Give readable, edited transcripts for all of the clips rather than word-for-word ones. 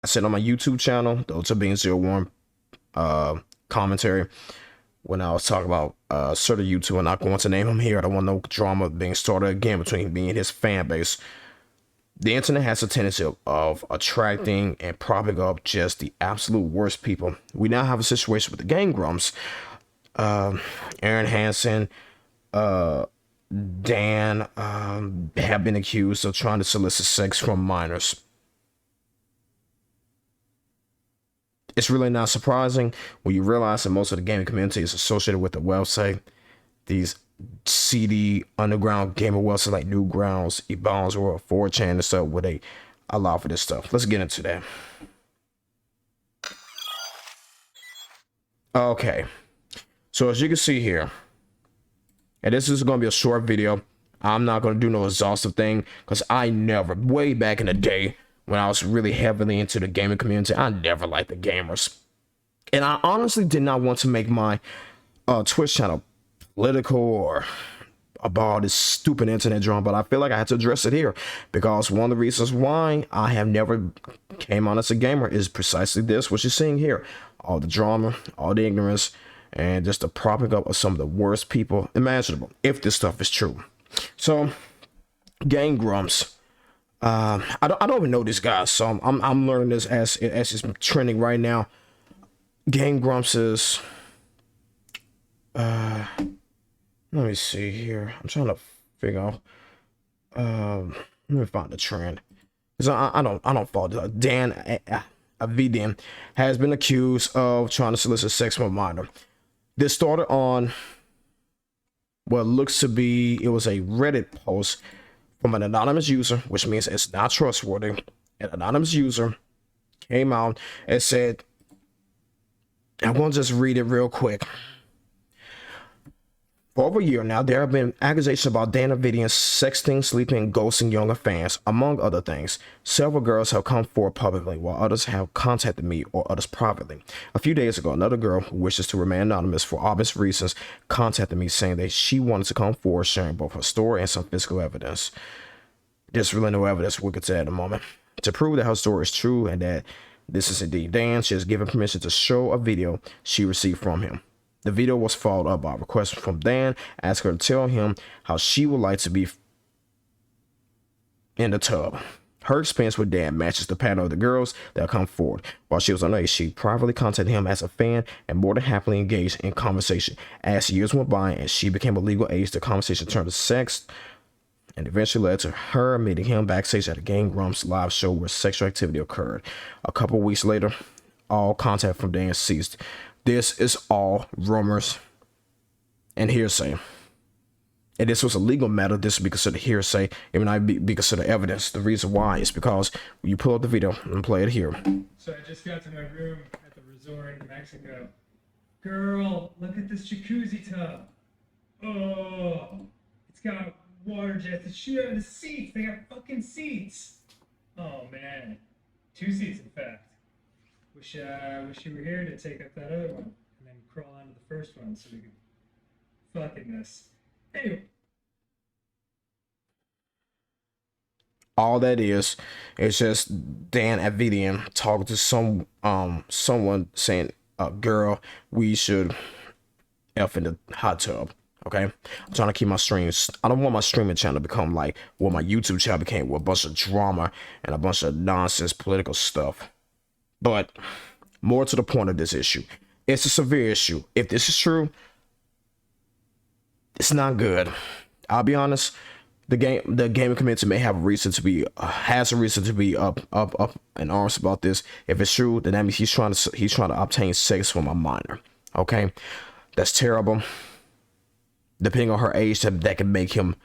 I said on my YouTube channel, the to being 01 commentary, when I was talking about certain YouTuber, I'm not going to name him here. I don't want no drama being started again between me and his fan base. The internet has a tendency of attracting and propping up just the absolute worst people. We now have a situation with the gang Grumps. Aaron Hansen, Dan have been accused of trying to solicit sex from minors. It's really not surprising when you realize that most of the gaming community is associated with the website. These seedy underground gamer websites like Newgrounds, eBounds, or 4chan and stuff where they allow for this stuff. Let's get into that. Okay, so as you can see here, and this is going to be a short video. I'm not going to do no exhaustive thing because I never, way back in the day when I was really heavily into the gaming community, I never liked the gamers. And I honestly did not want to make my Twitch channel political or about all this stupid internet drama, but I feel like I had to address it here because one of the reasons why I have never came on as a gamer is precisely this, what you're seeing here. All the drama, all the ignorance, and just the propping up of some of the worst people imaginable, if this stuff is true. So, gang Grumps. I don't even know this guy, so I'm learning this as it's trending right now. Gang Grumps is let me see here. I'm trying to figure out let me find the trend. Because I don't follow Dan Avidian has been accused of trying to solicit sex from a minor. This started on what looks to be, it was a Reddit post from an anonymous user, which means it's not trustworthy. An anonymous user came out and said, I want to just read it real quick. For over a year now, there have been accusations about Dan Avidian sexting, sleeping, ghosting younger fans, among other things. Several girls have come forward publicly, while others have contacted me or others privately. A few days ago, another girl who wishes to remain anonymous for obvious reasons contacted me saying that she wanted to come forward sharing both her story and some physical evidence. There's really no evidence we could say at the moment. To prove that her story is true and that this is indeed Dan, she has given permission to show a video she received from him. The video was followed up by a request from Dan, asking her to tell him how she would like to be in the tub. Her experience with Dan matches the pattern of the girls that come forward. While she was underage, she privately contacted him as a fan and more than happily engaged in conversation. As years went by and she became a legal age, the conversation turned to sex and eventually led to her meeting him backstage at a Gang Grumps live show where sexual activity occurred. A couple weeks later, all contact from Dan ceased. This is all rumors and hearsay. And this was a legal matter. This would be considered hearsay. It would not be considered evidence. The reason why is because when you pull up the video and play it here. So I just got to my room at the resort in Mexico. Girl, look at this jacuzzi tub. Oh, it's got water jets that shoot out of the seats. They got fucking seats. Oh man, 2 seats in fact. Wish you were here to take up that other one and then crawl onto the first one so we could fucking this. Anyway. All that is just Dan Avidian talking to someone saying, girl, we should F in the hot tub. Okay, I'm trying to keep my streams. I don't want my streaming channel to become like what my YouTube channel became, with a bunch of drama and a bunch of nonsense political stuff. But more to the point of this issue, it's a severe issue. If this is true, it's not good. I'll be honest. The gaming community may have a reason to be has a reason to be up in arms about this. If it's true, then that means he's trying to obtain sex from a minor. Okay, that's terrible. Depending on her age, that could make him,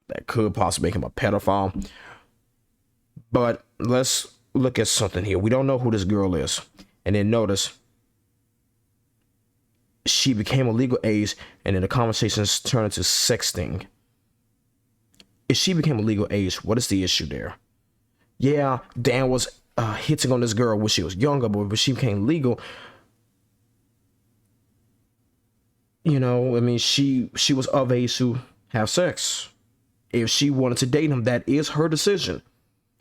that could possibly make him a pedophile. But let's look at something here. We don't know who this girl is. And then notice, she became a legal age, and then the conversations turned into sexting. If she became a legal age, what is the issue there? Yeah, Dan was hitting on this girl when she was younger, but when she became legal, you know, I mean, she was of age to have sex. If she wanted to date him, that is her decision.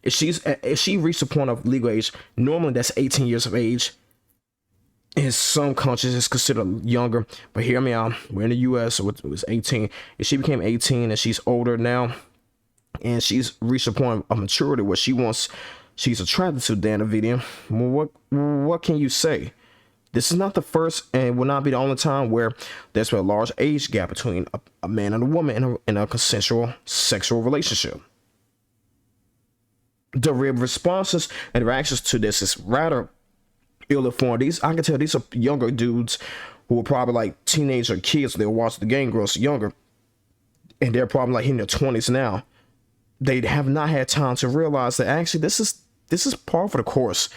If she reached the point of legal age, normally that's 18 years of age. In some countries, it's considered younger. But hear me out. We're in the U.S., so it was 18. If she became 18 and she's older now, and she's reached a point of maturity where she's attracted to Dan Davidian, what can you say? This is not the first and will not be the only time where there's been a large age gap between a man and a woman in a consensual sexual relationship. The responses and reactions to this is rather ill-informed. I can tell these are younger dudes who are probably like teenager kids. They'll watch the Game Girls younger, and they're probably like in their 20s now. They have not had time to realize that actually this is par for the course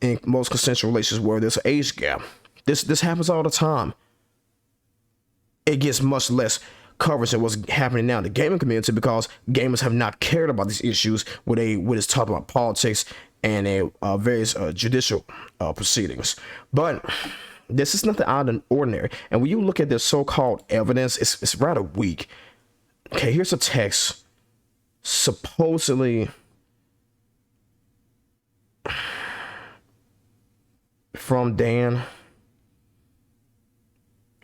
in most consensual relationships where there's an age gap. This happens all the time. It gets much less coverage than what's happening now in the gaming community because gamers have not cared about these issues when it's talked about politics and various judicial proceedings. But this is nothing out of the ordinary. And when you look at this so-called evidence, it's rather weak. Okay, here's a text supposedly from Dan.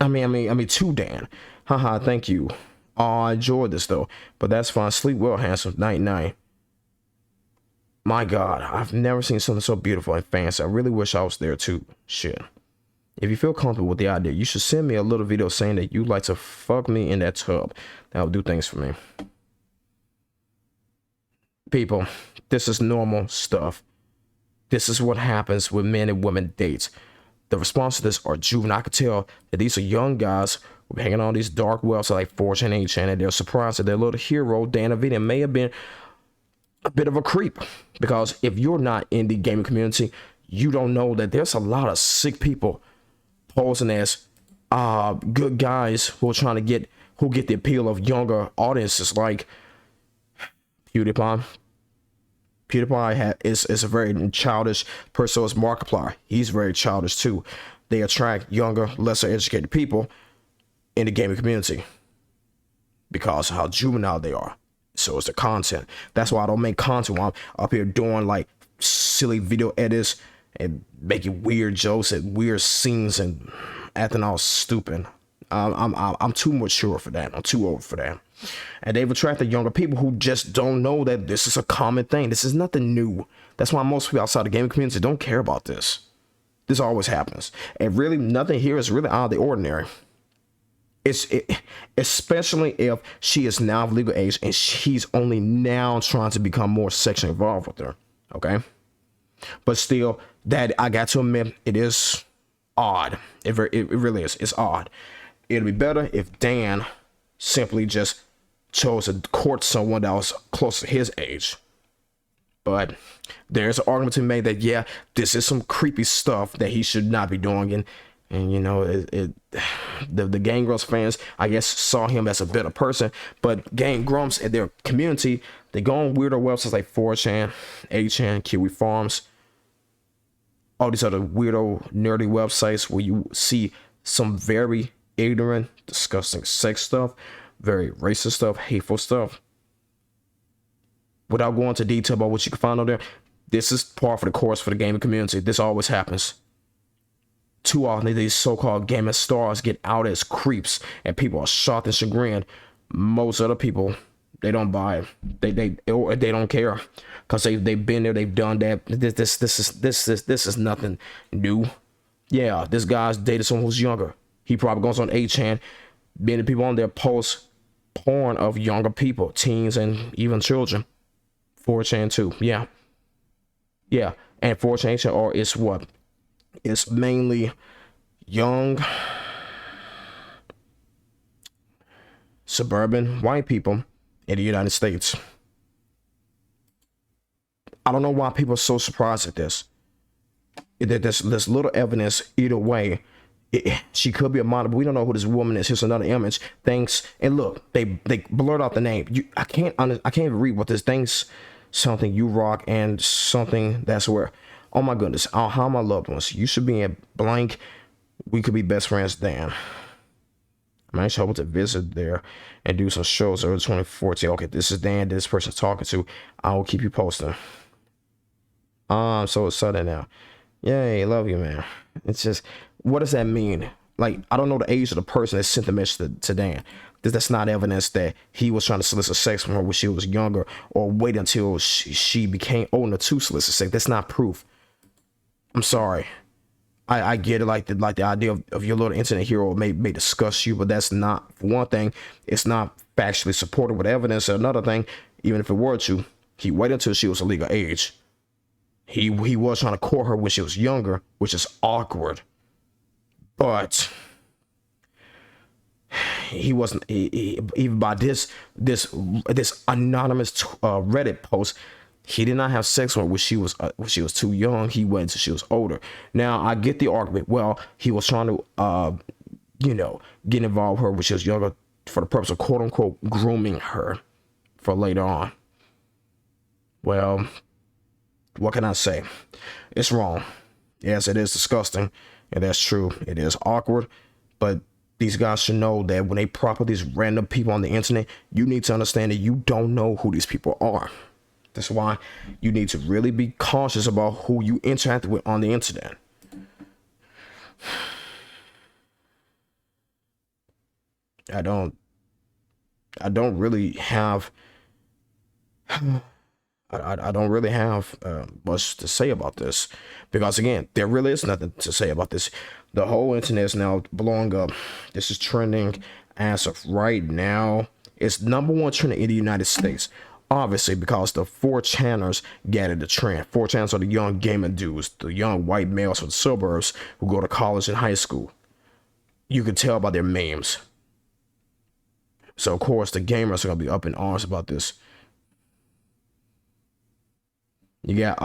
I mean to Dan. Haha, thank you. Oh, I enjoyed this though, but that's fine. Sleep well, handsome. Night night. My God, I've never seen something so beautiful and fancy. I really wish I was there too. Shit. If you feel comfortable with the idea, you should send me a little video saying that you'd like to fuck me in that tub. That would do things for me. People, this is normal stuff. This is what happens when men and women date. The response to this are juvenile. I could tell that these are young guys who are hanging on these dark websites like 4chan, 8chan, and they're surprised that their little hero, Dan Davidian, may have been a bit of a creep. Because if you're not in the gaming community, you don't know that there's a lot of sick people posing as good guys who are trying to get the appeal of younger audiences like PewDiePie. PewDiePie is a very childish person. So is Markiplier. He's very childish too. They attract younger, lesser educated people in the gaming community because of how juvenile they are. So is the content. That's why I don't make content while I'm up here doing like silly video edits and making weird jokes and weird scenes and acting all stupid. I'm too mature for that. I'm too old for that. And they've attracted younger people who just don't know that this is a common thing. This is nothing new. That's why most people outside the gaming community don't care about this. This always happens. And really, nothing here is really out of the ordinary. Especially if she is now of legal age and she's only now trying to become more sexually involved with her. Okay? But still, that I got to admit, it is odd. It really is. It's odd. It'd be better if Dan simply just chose to court someone that was close to his age. But there's an argument to be made that, yeah, this is some creepy stuff that he should not be doing. And you know, the Game Grumps fans, I guess, saw him as a better person. But Game Grumps and their community, they go on weirder websites like 4chan, 8chan, Kiwi Farms, all these other weirdo, nerdy websites where you see some very ignorant, disgusting sex stuff, very racist stuff, hateful stuff. Without going into detail about what you can find on there, this is par for the course for the gaming community. This always happens. Too often, these so-called gaming stars get out as creeps, and people are shocked and chagrined. Most other people, they don't buy it. They don't care because they've been there, they've done that. This is nothing new. Yeah, this guy's dated someone who's younger. He probably goes on 8chan. Many people on there post porn of younger people, teens and even children. 4chan too. Yeah. And 4chan 8chan or it's what? It's mainly young suburban white people in the United States. I don't know why people are so surprised at this. There's little evidence either way. She could be a model, but we don't know who this woman is. Here's another image. Thanks. And look, they blurred out the name. I can't even read what this thanks something you rock and something that's where. Oh my goodness. How my loved ones. You should be in blank. We could be best friends, Dan. I'm actually hoping to visit there and do some shows early 2014. Okay, this is Dan, this person talking to. I will keep you posted. I'm so excited now. Yay, love you, man. It's just, what does that mean? Like, I don't know the age of the person that sent the message to Dan. That's not evidence that he was trying to solicit sex from her when she was younger, or wait until she became old enough to solicit sex. That's not proof. I'm sorry. I get it, like the idea of your little internet hero may disgust you, but that's not, for one thing, it's not factually supported with evidence. Another thing, even if it were to, he waited until she was a legal age. He was trying to court her when she was younger, which is awkward. But he wasn't, even by this anonymous Reddit post, he did not have sex with her when she was too young. He waited until she was older. Now I get the argument. Well, he was trying to get involved with her when she was younger for the purpose of quote unquote grooming her for later on. Well, what can I say? It's wrong. Yes, it is disgusting, and that's true. It is awkward, but these guys should know that when they prop up these random people on the internet, you need to understand that you don't know who these people are. That's why you need to really be cautious about who you interact with on the internet. I don't really have I don't really have much to say about this, because again, there really is nothing to say about this. The whole internet is now blowing up. This is trending as of right now. It's #1 trending in the United States. Obviously, because the 4chaners gathered the trend. 4chaners are the young gaming dudes, the young white males from the suburbs who go to college and high school. You can tell by their memes. So of course the gamers are gonna be up in arms about this. You got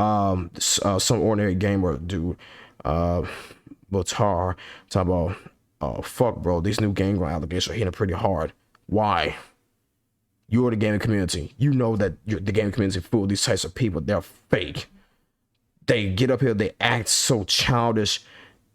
some ordinary gamer dude, Botar, talking about, fuck bro, these new game ground allegations are hitting pretty hard. Why? You're the gaming community. You know that the gaming community full of these types of people. They're fake. They get up here, they act so childish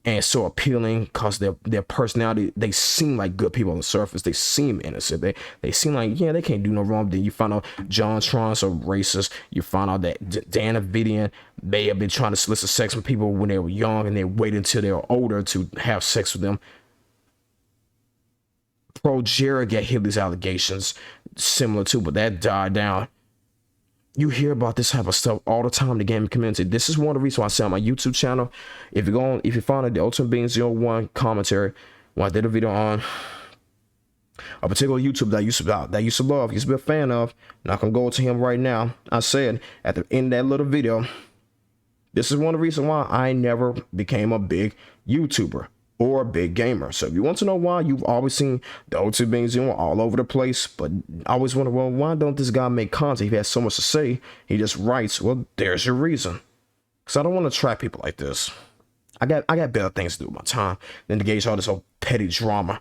and so appealing because their personality, they seem like good people on the surface. They seem innocent. They seem like, yeah, they can't do no wrong. Then you find out John Tron's a racist. You find out that Dan Avidian may have been trying to solicit sex from people when they were young, and they waited until they were older to have sex with them. Pro Jared got hit these allegations similar to, but that died down. You hear about this type of stuff all the time in the gaming community. This is one of the reasons why I say on my YouTube channel, if you find the Ultimate Being 01 commentary, when I did a video on a particular YouTuber that I used to love, used to be a fan of, not gonna go to him right now. I said at the end of that little video, this is one of the reasons why I never became a big YouTuber or a big gamer. So if you want to know why, you've always seen the Ultimate Being 01 all over the place, but I always wonder, well, why don't this guy make content? He has so much to say, he just writes. Well, there's your reason. Because I don't want to attract people like this. I got better things to do with my time than to engage all this old petty drama.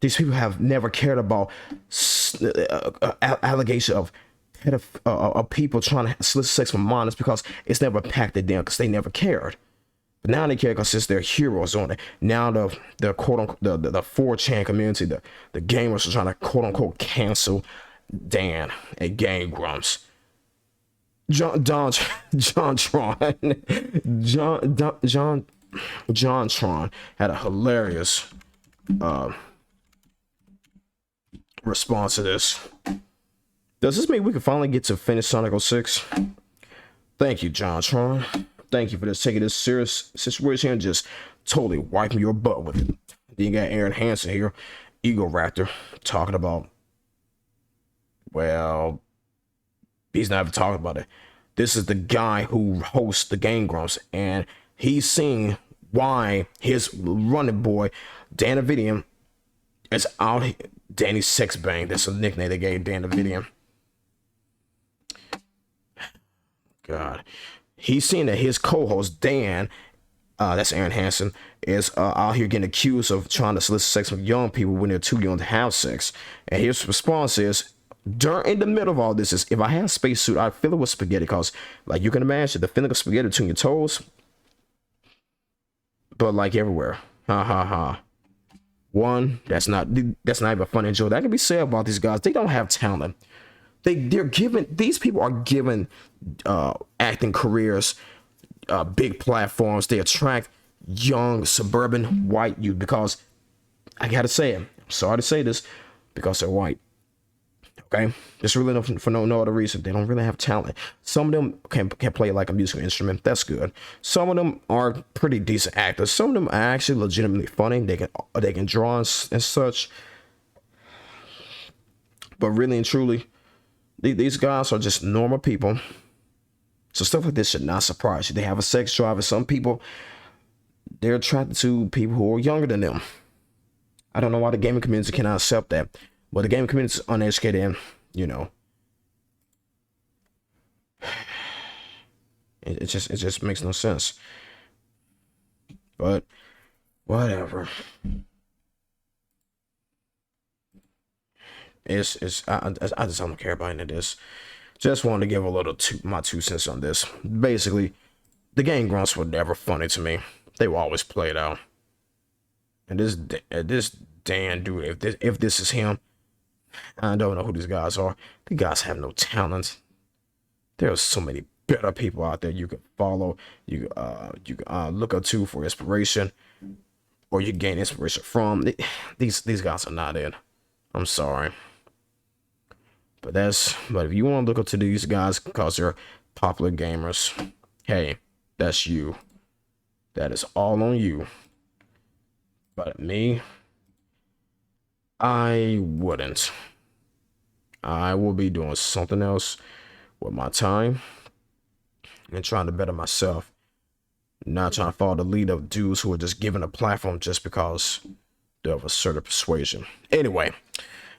These people have never cared about allegation of people trying to solicit sex from minors, because it's never impacted them, because they never cared. But now they care because it's their heroes on it. Now the quote unquote the 4chan community, the gamers are trying to quote unquote cancel Dan at Game Grumps. John Tron had a hilarious response to this. Does this mean we can finally get to finish Sonic 06? Thank you, John Tron. Thank you for this, taking this serious situation and just totally wiping your butt with it. Then you got Aaron Hansen here, Ego Raptor, talking about, well, he's not even talking about it. This is the guy who hosts the Game Grumps, and he's seeing why his running boy, Dan Avidian, is out here. Danny Sexbang, that's a nickname they gave Dan Avidian. God. He's seeing that his co-host, Dan, that's Aaron Hansen, is out here getting accused of trying to solicit sex from young people when they're too young to have sex. And his response is, in the middle of all this, is, if I had a spacesuit, I'd fill it with spaghetti, because, like, you can imagine, the feeling of spaghetti between your toes, but, like, everywhere. Ha, ha, ha. One, that's not even a funny joke. That can be said about these guys. They don't have talent. They're given, these people are given acting careers, big platforms. They attract young suburban white youth because I gotta say it. I'm sorry to say this, because they're white. Okay, it's really for no other reason. They don't really have talent. Some of them can play like a musical instrument. That's good. Some of them are pretty decent actors. Some of them are actually legitimately funny. They can draw and such. But really and truly, these guys are just normal people. So stuff like this should not surprise you. They have a sex drive, and some people, they're attracted to people who are younger than them. I don't know why the gaming community cannot accept that. But the gaming community is uneducated, and, you know, it just makes no sense. But whatever. I just don't care about any of this. Just wanted to give a little my 2 cents on this. Basically, the game Grumps were never funny to me. They were always played out. And this Dan dude, if this is him, I don't know who these guys are. The guys have no talent. There are so many better people out there you can follow. You can look up to for inspiration, or you gain inspiration from. These guys are not it. I'm sorry, but if you want to look up to these guys because they're popular gamers, hey, that's you. That is all on you. But me, I wouldn't. I will be doing something else with my time and trying to better myself. Not trying to follow the lead of dudes who are just given a platform just because they're of a certain persuasion. Anyway,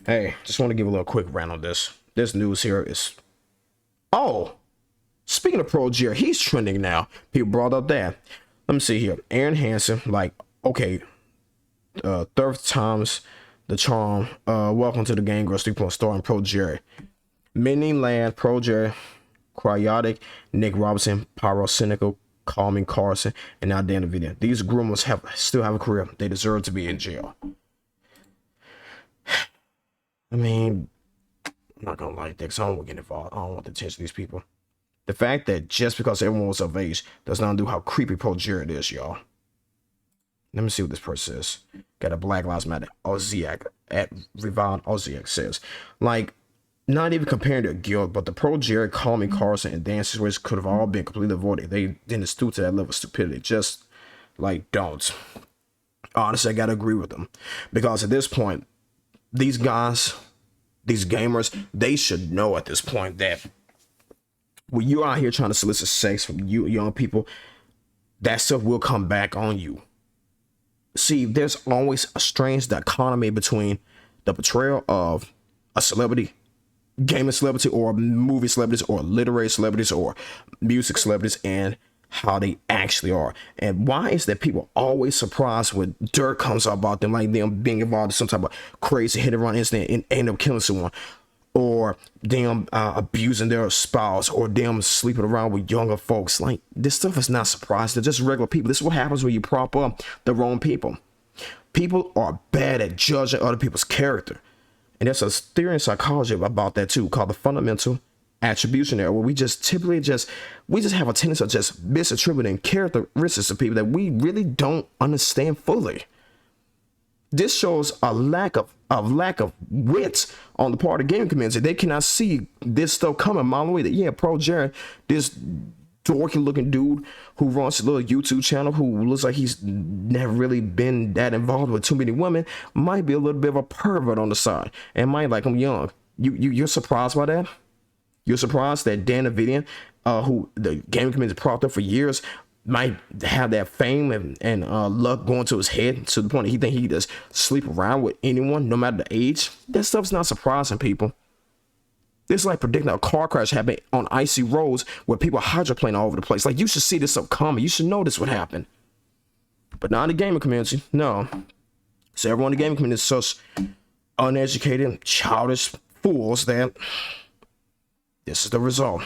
hey, just want to give a little quick rant on this. This news here is... Oh! Speaking of Pro Gear, he's trending now. People brought up that. Let me see here. Aaron Hansen, like, okay... third time's the charm. Welcome to the Game Girls 3.0 star and Pro Jerry. Minnie Land, Pro Jerry, Cryotic, Nick Robinson, Pyro Cynical, Calming Carson, and now Dan Video. These groomers still have a career. They deserve to be in jail. I mean, I'm not gonna like that because I don't want to get involved. I don't want the attention of these people. The fact that just because everyone was of age does not do how creepy Pro Jerry is, y'all. Let me see what this person says. Got a Black Lives Matter. Oziak at Revon Oziak says, like, not even comparing their guilt, but the Pro Jerry, Calming Carson, and Dan Switch could have all been completely avoided. They didn't stoop to that level of stupidity. Just like, don't. Honestly, I gotta agree with them, because at this point, these guys, these gamers, they should know at this point that when you're out here trying to solicit sex from you young people, that stuff will come back on you. See, there's always a strange dichotomy between the portrayal of a celebrity, gaming celebrity, or movie celebrities, or literary celebrities, or music celebrities, and how they actually are. And why is that people always surprised when dirt comes out about them, like them being involved in some type of crazy hit and run incident and end up killing someone, or them abusing their spouse, or them sleeping around with younger folks? Like, this stuff is not surprising. They're just regular people. This is what happens when you prop up the wrong people. People are bad at judging other people's character. And there's a theory in psychology about that too, called the fundamental attribution error, where we just typically we have a tendency of just misattributing characteristics of people that we really don't understand fully. This shows a lack of wit on the part of the gaming community. They cannot see this stuff coming a mile away. That, yeah, Pro Jared, this dorky looking dude who runs a little YouTube channel, who looks like he's never really been that involved with too many women, might be a little bit of a pervert on the side and might like him young. You're surprised by that? You're surprised that Dan Avidian, who the gaming community propped up for years, might have that fame and luck going to his head to the point that he think he just sleep around with anyone, no matter the age? That stuff's not surprising, people. This is like predicting a car crash happening on icy roads where people hydroplane all over the place. Like, you should see this stuff coming. You should know this would happen. But not in the gaming community. No. So everyone in the gaming community is such uneducated, childish fools that this is the result.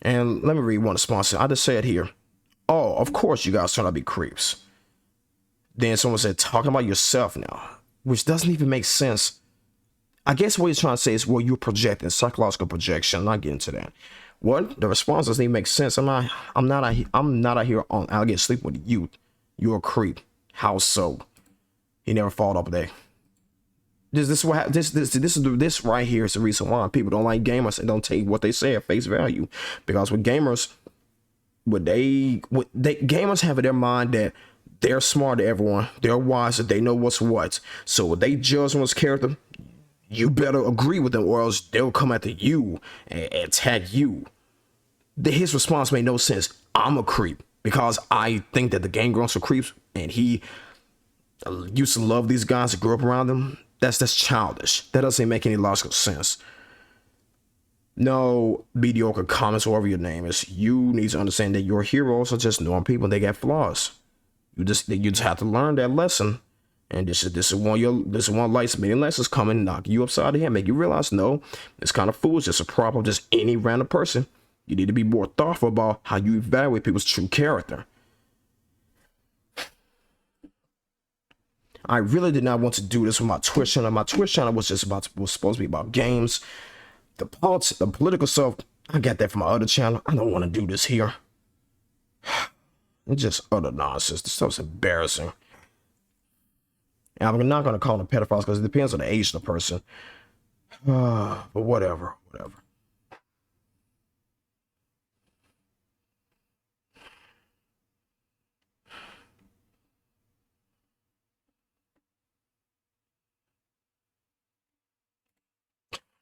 And let me read one sponsor. I just said here. Oh, of course you guys turn out to be creeps. Then someone said, talking about yourself now, which doesn't even make sense. I guess what he's trying to say is, well, you're projecting, psychological projection. I'm not getting to that. What? The response doesn't even make sense. I'm not out here on alligator sleep with you. You're a creep. How so? He never followed up a day. This right here is the reason why people don't like gamers and don't take what they say at face value. Because with gamers, gamers have in their mind that they're smart to everyone, they're wise, that they know what's what. So when they judge someone's character, you better agree with them, or else they'll come after you and attack you. His response made no sense. I'm a creep because I think that the Game Grumps are creeps, and he used to love these guys that grew up around them. That's childish. That doesn't make any logical sense. No, mediocre comments, whatever your name is. You need to understand that your heroes are just normal people. They got flaws. You just have to learn that lesson. And this is one of life's many lessons coming, knock you upside the head, make you realize, no, it's kind of foolish. Just a problem, just any random person. You need to be more thoughtful about how you evaluate people's true character. I really did not want to do this with my Twitch channel. My Twitch channel was supposed to be about games. The political stuff, I got that from my other channel. I don't want to do this here. It's just utter nonsense. This stuff's embarrassing. And I'm not going to call them pedophiles because it depends on the age of the person. But whatever.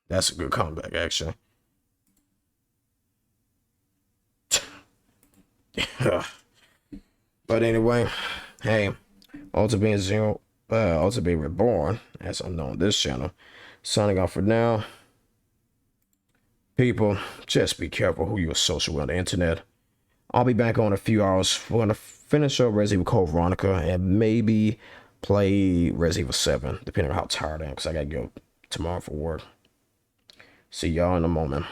That's a good comeback, actually. But anyway, hey, Ultimate Reborn, as I'm known on this channel. Signing off for now. People, just be careful who you associate with on the internet. I'll be back on in a few hours. We're gonna finish up Resident Evil Code Veronica and maybe play Resident Evil 7, depending on how tired I am, because I gotta go tomorrow for work. See y'all in a moment.